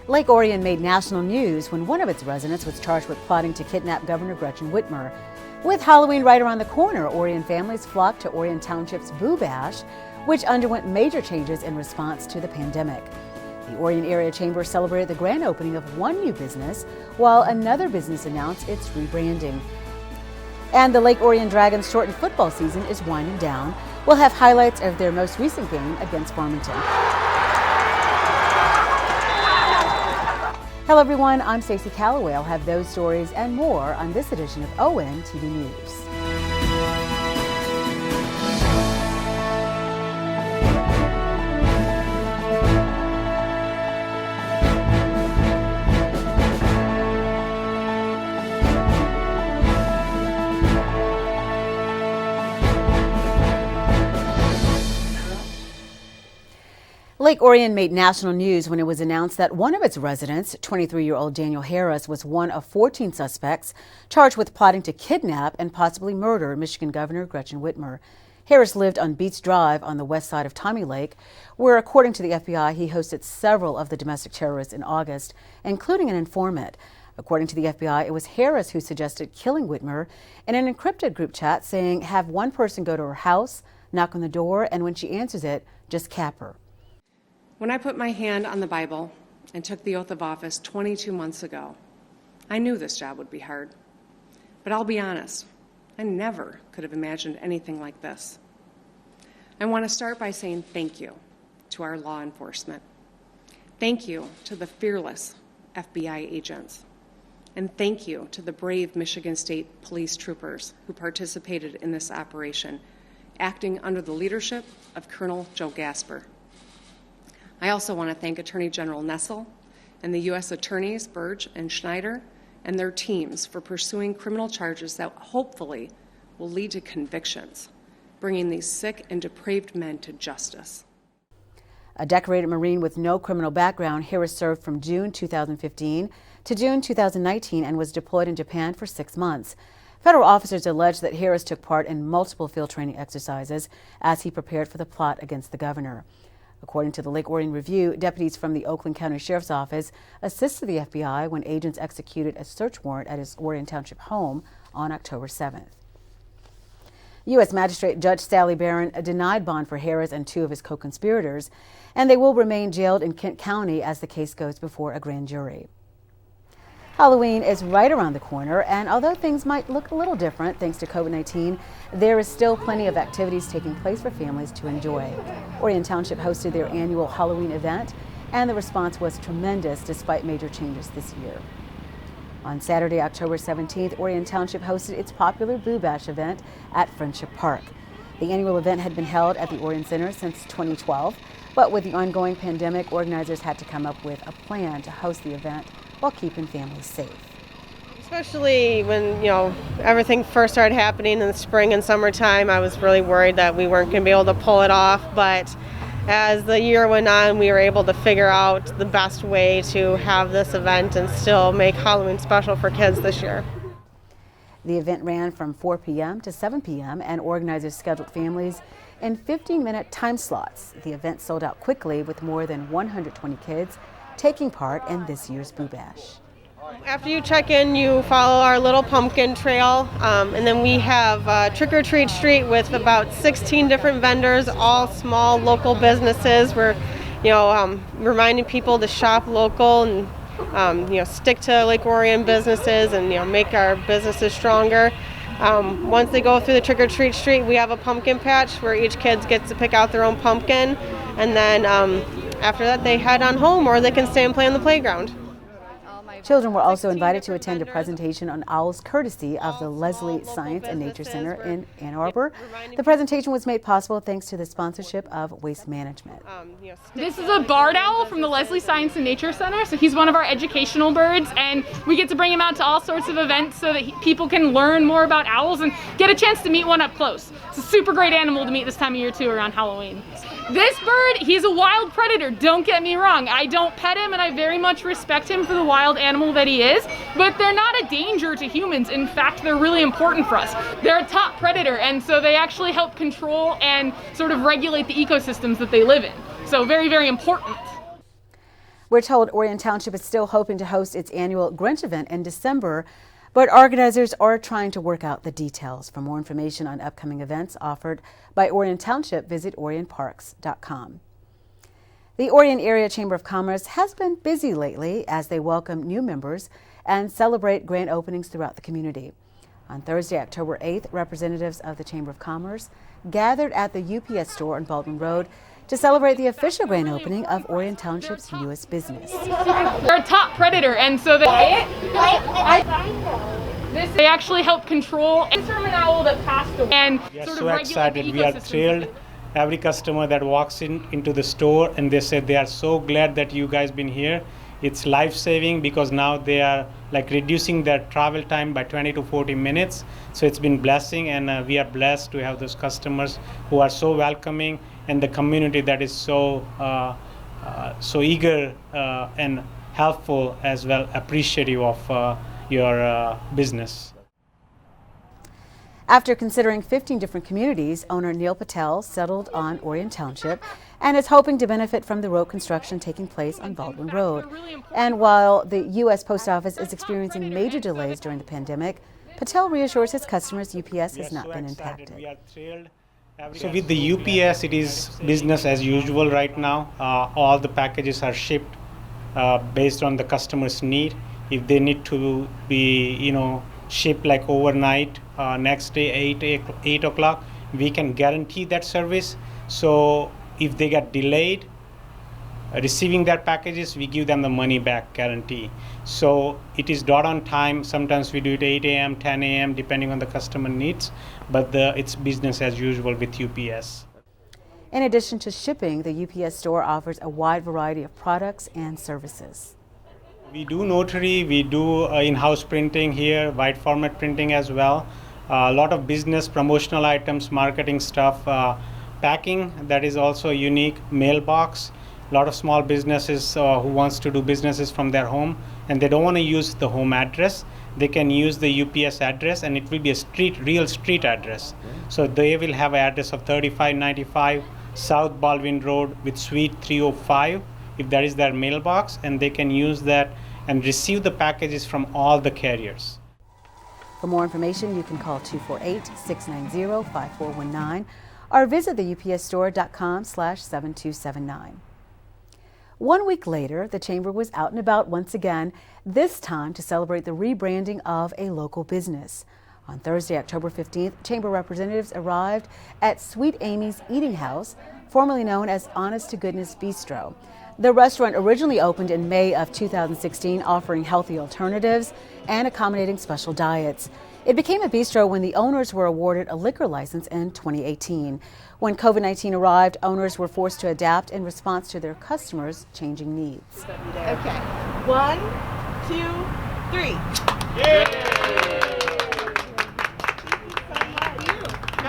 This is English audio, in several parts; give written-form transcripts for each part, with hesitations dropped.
Lake Orion made national news when one of its residents was charged with plotting to kidnap Governor Whitmer. With Halloween right around the corner, Orion families flocked to Orion Township's Boo Bash, which underwent major changes in response to the pandemic. The Orion Area Chamber celebrated the grand opening of one new business, while another business announced its rebranding. And the Lake Orion Dragons' shortened football season is winding down. We'll have highlights of their most recent game against Farmington. Hello everyone, I'm Stacy Calloway. I'll have those stories and more on this edition of ONTV News. Lake Orion made national news when it was announced that one of its residents, 23-year-old Daniel Harris, was one of 14 suspects charged with plotting to kidnap and possibly murder Michigan Governor Whitmer. Harris lived on Beats Drive on the west side of Tommy Lake, where, according to the FBI, he hosted several of the domestic terrorists in August, including an informant. According to the FBI, it was Harris who suggested killing Whitmer in an encrypted group chat, saying, have one person go to her house, knock on the door, and when she answers it, just cap her. When I put my hand on the Bible and took the oath of office 22 months ago, I knew this job would be hard. But I'll be honest, I never could have imagined anything like this. I want to start by saying thank you to our law enforcement. Thank you to the fearless FBI agents. And thank you to the brave Michigan State Police troopers who participated in this operation, acting under the leadership of Colonel Joe Gasper. I also want to thank Attorney General Nessel and the U.S. Attorneys Burge and Schneider and their teams for pursuing criminal charges that hopefully will lead to convictions, bringing these sick and depraved men to justice. A decorated Marine with no criminal background, Harris served from June 2015 to June 2019 and was deployed in Japan for 6 months. Federal officers allege that Harris took part in multiple field training exercises as he prepared for the plot against the governor. According to the Lake Orion Review, deputies from the Oakland County Sheriff's Office assisted the FBI when agents executed a search warrant at his Orion Township home on October 7th. U.S. Magistrate Judge Sally Barron denied bond for Harris and 2 of his co-conspirators, and they will remain jailed in Kent County as the case goes before a grand jury. Halloween is right around the corner, and although things might look a little different thanks to COVID-19, there is still plenty of activities taking place for families to enjoy. Orion Township hosted their annual Halloween event, and the response was tremendous despite major changes this year. On Saturday, October 17th, Orion Township hosted its popular Boo Bash event at Friendship Park. The annual event had been held at the Orion Center since 2012, but with the ongoing pandemic, organizers had to come up with a plan to host the event while keeping families safe. Especially when, everything first started happening in the spring and summertime, I was really worried that we weren't going to be able to pull it off. But as the year went on, we were able to figure out the best way to have this event and still make Halloween special for kids this year. The event ran from 4 p.m. to 7 p.m. and organizers scheduled families in 15-minute time slots. The event sold out quickly with more than 120 kids taking part in this year's Boo Bash. After you check in, you follow our little pumpkin trail, and then we have Trick or Treat Street with about 16 different vendors, all small local businesses. We're, reminding people to shop local and, stick to Lake Orion businesses and, make our businesses stronger. Once they go through the Trick or Treat Street, we have a pumpkin patch where each kid gets to pick out their own pumpkin, and then after that they head on home or they can stay and play on the playground. Children were also invited to attend a presentation on owls courtesy of the Leslie Science and Nature Center in Ann Arbor. The presentation was made possible thanks to the sponsorship of Waste Management. This is a barred owl from the Leslie Science and Nature Center, so he's one of our educational birds, and we get to bring him out to all sorts of events so that people can learn more about owls and get a chance to meet one up close. It's a super great animal to meet this time of year too, around Halloween. This bird, he's a wild predator, don't get me wrong. I don't pet him and I very much respect him for the wild animal that he is, but they're not a danger to humans. In fact, they're really important for us. They're a top predator, and so they actually help control and sort of regulate the ecosystems that they live in. So very, very important. We're told Orion Township is still hoping to host its annual Grinch event in December, but organizers are trying to work out the details. For more information on upcoming events offered by Orion Township, visit orionparks.com. The Orion Area Chamber of Commerce has been busy lately as they welcome new members and celebrate grand openings throughout the community. On Thursday, October 8th, representatives of the Chamber of Commerce gathered at the UPS store on Baldwin Road to celebrate the official grand opening of Orion Township's newest business. They're a top predator, and so they actually help control and from an owl that passed away. And we are sort so of excited. We are thrilled. Every customer that walks into the store and they say they are so glad that you guys been here. It's life-saving because now they are like reducing their travel time by 20 to 40 minutes. So it's been blessing, and we are blessed to have those customers who are so welcoming, and the community that is so eager and helpful as well, appreciative of your business. After considering 15 different communities, owner Neil Patel settled on Orion Township and is hoping to benefit from the road construction taking place on Baldwin Road. And while the U.S. Post Office is experiencing major delays during the pandemic, Patel reassures his customers UPS has not been impacted. We are thrilled. So with the UPS, it is business as usual right now. All the packages are shipped based on the customer's need. If they need to be, shipped like overnight, next day 8 o'clock, we can guarantee that service. So if they get delayed receiving their packages, we give them the money back guarantee. So it is dot on time. Sometimes we do it 8 a.m., 10 a.m., depending on the customer needs, but it's business as usual with UPS. In addition to shipping, the UPS store offers a wide variety of products and services. We do notary, we do in-house printing here, wide format printing as well. A lot of business, promotional items, marketing stuff, packing, that is also unique, mailbox. A lot of small businesses who wants to do businesses from their home and they don't want to use the home address. They can use the UPS address and it will be a real street address. So they will have an address of 3595 South Baldwin Road with Suite 305. If that is their mailbox, and they can use that and receive the packages from all the carriers. For more information, you can call 248-690-5419 or visit the upsstore.com/7279. 1 week later, the Chamber was out and about once again, this time to celebrate the rebranding of a local business. On Thursday, October 15th, Chamber representatives arrived at Sweet Amy's Eating House, formerly known as Honest to Goodness Bistro. The restaurant originally opened in May of 2016, offering healthy alternatives and accommodating special diets. It became a bistro when the owners were awarded a liquor license in 2018. When COVID-19 arrived, owners were forced to adapt in response to their customers' changing needs. Okay. 1, 2, 3.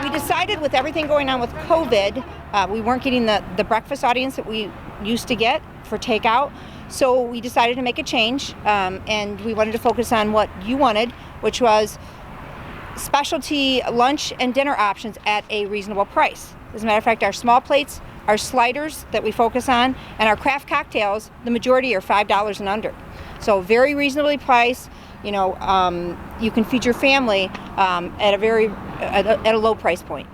We decided with everything going on with COVID, we weren't getting the breakfast audience that we used to get for takeout. So we decided to make a change, and we wanted to focus on what you wanted, which was specialty lunch and dinner options at a reasonable price. As a matter of fact, our small plates, our sliders that we focus on, and our craft cocktails, the majority are $5 and under. So very reasonably priced. You can feed your family at a low price point.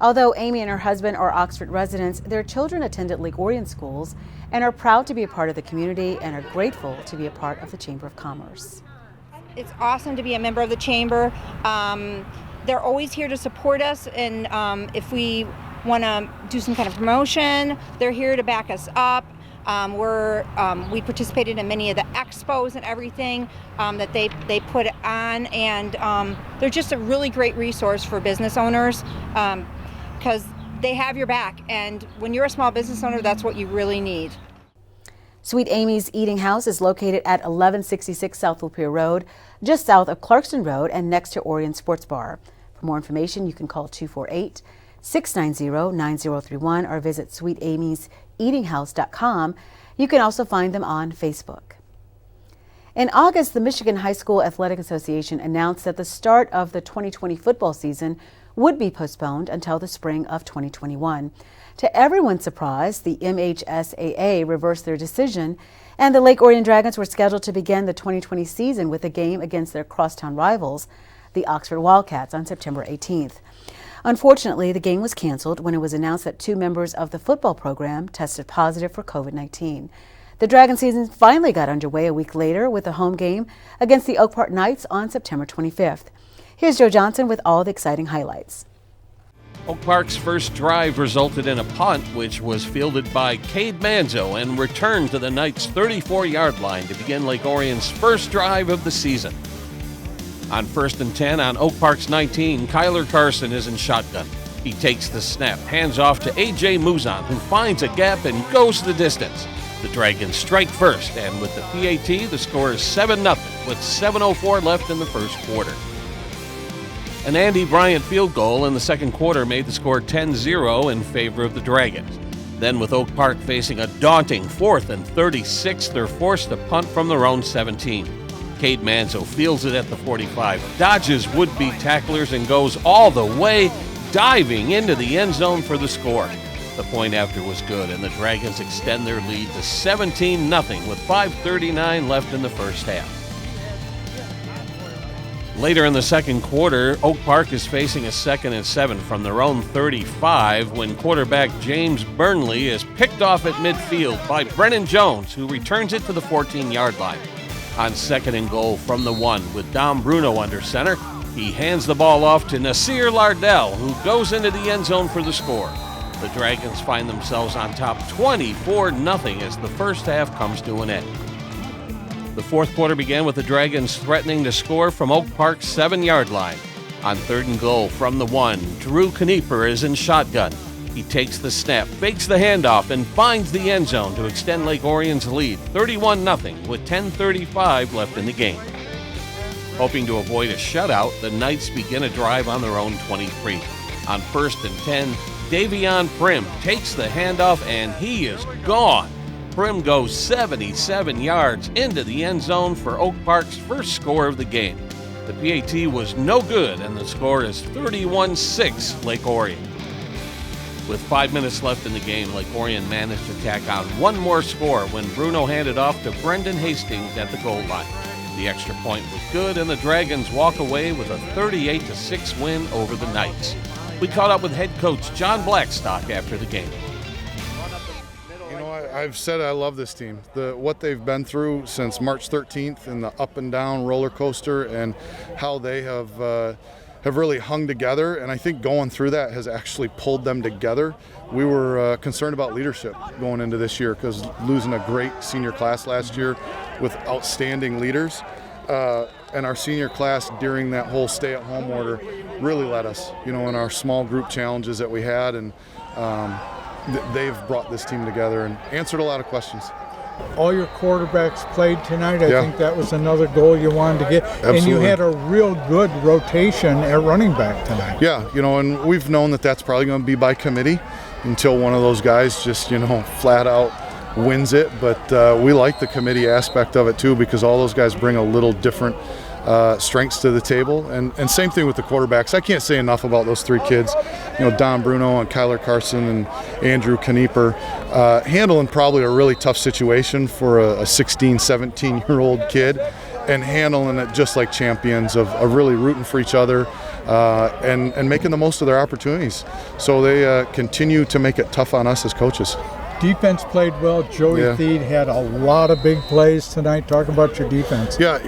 Although Amy and her husband are Oxford residents, their children attended Lake Orion schools and are proud to be a part of the community and are grateful to be a part of the Chamber of Commerce. It's awesome to be a member of the Chamber. They're always here to support us, and if we want to do some kind of promotion, they're here to back us up. We participated in many of the expos and everything that they put on, and they're just a really great resource for business owners because they have your back, and when you're a small business owner, that's what you really need. Sweet Amy's Eating House is located at 1166 South Lapeer Road, just south of Clarkston Road and next to Orion Sports Bar. For more information, you can call 248-690-9031 or visit sweetamyseatinghouse.com. You can also find them on Facebook. In August, the Michigan High School Athletic Association announced that the start of the 2020 football season would be postponed until the spring of 2021. To everyone's surprise, the MHSAA reversed their decision, and the Lake Orion Dragons were scheduled to begin the 2020 season with a game against their crosstown rivals, the Oxford Wildcats, on September 18th. Unfortunately, the game was canceled when it was announced that 2 members of the football program tested positive for COVID-19. The Dragon season finally got underway a week later with a home game against the Oak Park Knights on September 25th. Here's Joe Johnson with all the exciting highlights. Oak Park's first drive resulted in a punt, which was fielded by Cade Manzo and returned to the Knights' 34-yard line to begin Lake Orion's first drive of the season. On 1st and 10 on Oak Park's 19, Kyler Carson is in shotgun. He takes the snap, hands off to A.J. Muzan, who finds a gap and goes the distance. The Dragons strike first, and with the PAT, the score is 7-0 with 7:04 left in the first quarter. An Andy Bryant field goal in the second quarter made the score 10-0 in favor of the Dragons. Then, with Oak Park facing a daunting 4th and 36, they're forced to punt from their own 17. Cade Manzo fields it at the 45, dodges would-be tacklers, and goes all the way, diving into the end zone for the score. The point after was good, and the Dragons extend their lead to 17-0 with 5:39 left in the first half. Later in the second quarter, Oak Park is facing a 2nd and 7 from their own 35 when quarterback James Burnley is picked off at midfield by Brennan Jones, who returns it to the 14-yard line. On 2nd and goal from the 1 with Dom Bruno under center, he hands the ball off to Nasir Lardell, who goes into the end zone for the score. The Dragons find themselves on top 24-0 as the first half comes to an end. The fourth quarter began with the Dragons threatening to score from Oak Park's 7-yard line. On 3rd and goal from the 1, Drew Knieper is in shotgun. He takes the snap, fakes the handoff, and finds the end zone to extend Lake Orion's lead 31-0 with 10:35 left in the game. Hoping to avoid a shutout, the Knights begin a drive on their own 23. On 1st and 10, Davion Prim takes the handoff, and he is gone. Prim goes 77 yards into the end zone for Oak Park's first score of the game. The PAT was no good, and the score is 31-6 Lake Orion. With 5 minutes left in the game, Lake Orion managed to tack on one more score when Bruno handed off to Brendan Hastings at the goal line. The extra point was good, and the Dragons walk away with a 38-6 win over the Knights. We caught up with head coach John Blackstock after the game. I've said I love this team. What they've been through since March 13th and the up and down roller coaster, and how they have really hung together. And I think going through that has actually pulled them together. We were concerned about leadership going into this year because losing a great senior class last year with outstanding leaders. And our senior class during that whole stay-at-home order really led us, in our small group challenges that we had, and they've brought this team together and answered a lot of questions. All your quarterbacks played tonight. I think that was another goal you wanted to get. Absolutely. And you had a real good rotation at running back tonight. Yeah, and we've known that that's probably going to be by committee until one of those guys just, flat out wins it. But we like the committee aspect of it too, because all those guys bring a little different strengths to the table, and same thing with the quarterbacks. I can't say enough about those 3 kids, Don Bruno and Kyler Carson and Andrew Knieper, handling probably a really tough situation for a 16, 17-year-old kid, and handling it just like champions of really rooting for each other and making the most of their opportunities. So they continue to make it tough on us as coaches. Defense played well. Joey Theed had a lot of big plays tonight. Talk about your defense. Yeah,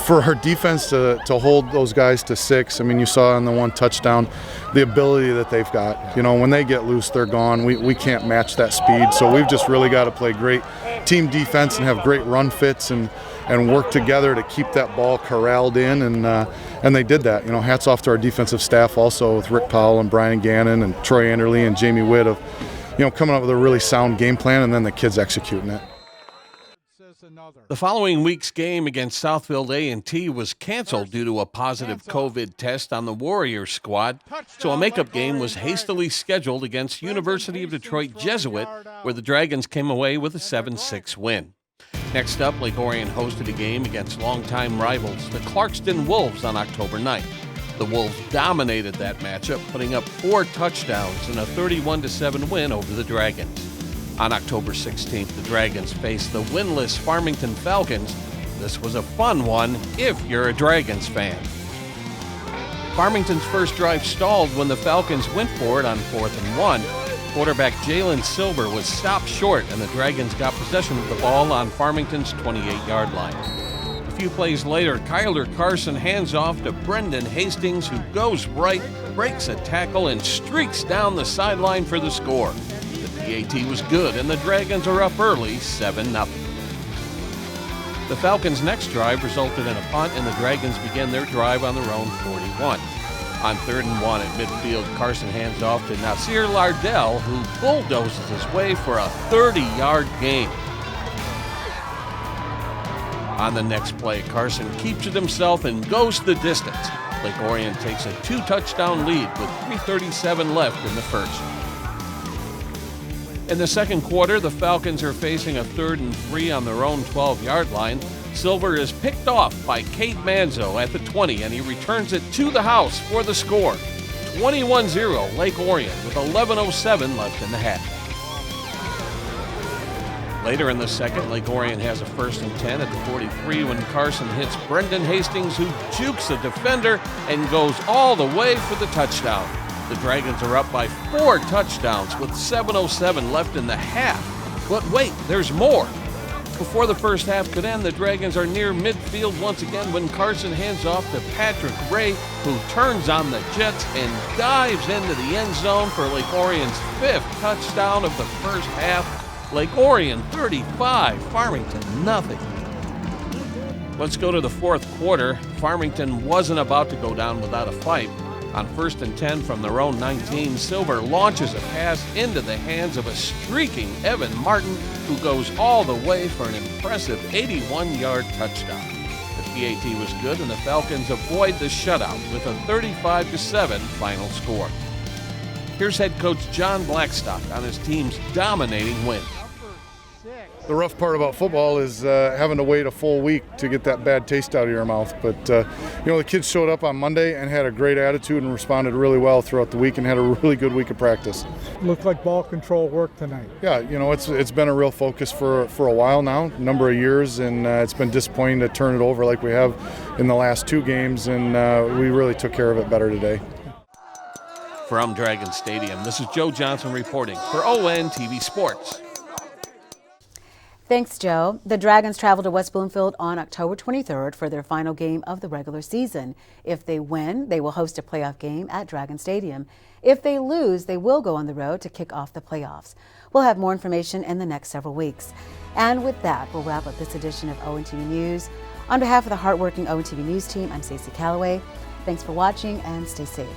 for her defense to hold those guys to 6, you saw in the one touchdown the ability that they've got. When they get loose, they're gone. We can't match that speed, so we've just really got to play great team defense and have great run fits and work together to keep that ball corralled in, and they did that. Hats off to our defensive staff also, with Rick Powell and Brian Gannon and Troy Anderle and Jamie Witt of coming up with a really sound game plan, and then the kids executing it. The following week's game against Southfield A&T was canceled due to a positive COVID test on the Warriors squad, so a makeup game was hastily scheduled against University of Detroit Jesuit, where the Dragons came away with a 7-6 win. Next up, Lake Orion hosted a game against longtime rivals, the Clarkston Wolves, on October 9th. The Wolves dominated that matchup, putting up 4 touchdowns in a 31-7 win over the Dragons. On October 16th, the Dragons faced the winless Farmington Falcons. This was a fun one if you're a Dragons fan. Farmington's first drive stalled when the Falcons went for it on 4th and 1. Quarterback Jalen Silver was stopped short, and the Dragons got possession of the ball on Farmington's 28-yard line. A few plays later, Kyler Carson hands off to Brendan Hastings, who goes right, breaks a tackle, and streaks down the sideline for the score. The PAT was good, and the Dragons are up early, 7-0. The Falcons' next drive resulted in a punt, and the Dragons began their drive on their own 41. On 3rd and 1 at midfield, Carson hands off to Nasir Lardell, who bulldozes his way for a 30-yard gain. On the next play, Carson keeps it himself and goes the distance. Lake Orion takes a 2-touchdown lead with 3:37 left in the first. In the second quarter, the Falcons are facing a 3rd and 3 on their own 12-yard line. Silver is picked off by Kate Manzo at the 20, and he returns it to the house for the score. 21-0 Lake Orion with 11:07 left in the half. Later in the second, Lake Orion has a 1st and 10 at the 43 when Carson hits Brendan Hastings, who jukes a defender and goes all the way for the touchdown. The Dragons are up by 4 touchdowns with 7:07 left in the half. But wait, there's more. Before the first half could end, the Dragons are near midfield once again when Carson hands off to Patrick Ray, who turns on the Jets and dives into the end zone for Lake Orion's 5th touchdown of the first half. Lake Orion 35, Farmington nothing. Let's go to the fourth quarter. Farmington wasn't about to go down without a fight. On 1st and 10 from their own 19, Silver launches a pass into the hands of a streaking Evan Martin, who goes all the way for an impressive 81-yard touchdown. The PAT was good, and the Falcons avoid the shutout with a 35-7 final score. Here's head coach John Blackstock on his team's dominating win. The rough part about football is having to wait a full week to get that bad taste out of your mouth. But, the kids showed up on Monday and had a great attitude and responded really well throughout the week and had a really good week of practice. Looked like ball control worked tonight. Yeah, it's been a real focus for a while now, a number of years, and it's been disappointing to turn it over like we have in the last 2 games, and we really took care of it better today. From Dragon Stadium, this is Joe Johnson reporting for ONTV Sports. Thanks, Joe. The Dragons travel to West Bloomfield on October 23rd for their final game of the regular season. If they win, they will host a playoff game at Dragon Stadium. If they lose, they will go on the road to kick off the playoffs. We'll have more information in the next several weeks. And with that, we'll wrap up this edition of ONTV News. On behalf of the hardworking ONTV News team, I'm Stacy Calloway. Thanks for watching and stay safe.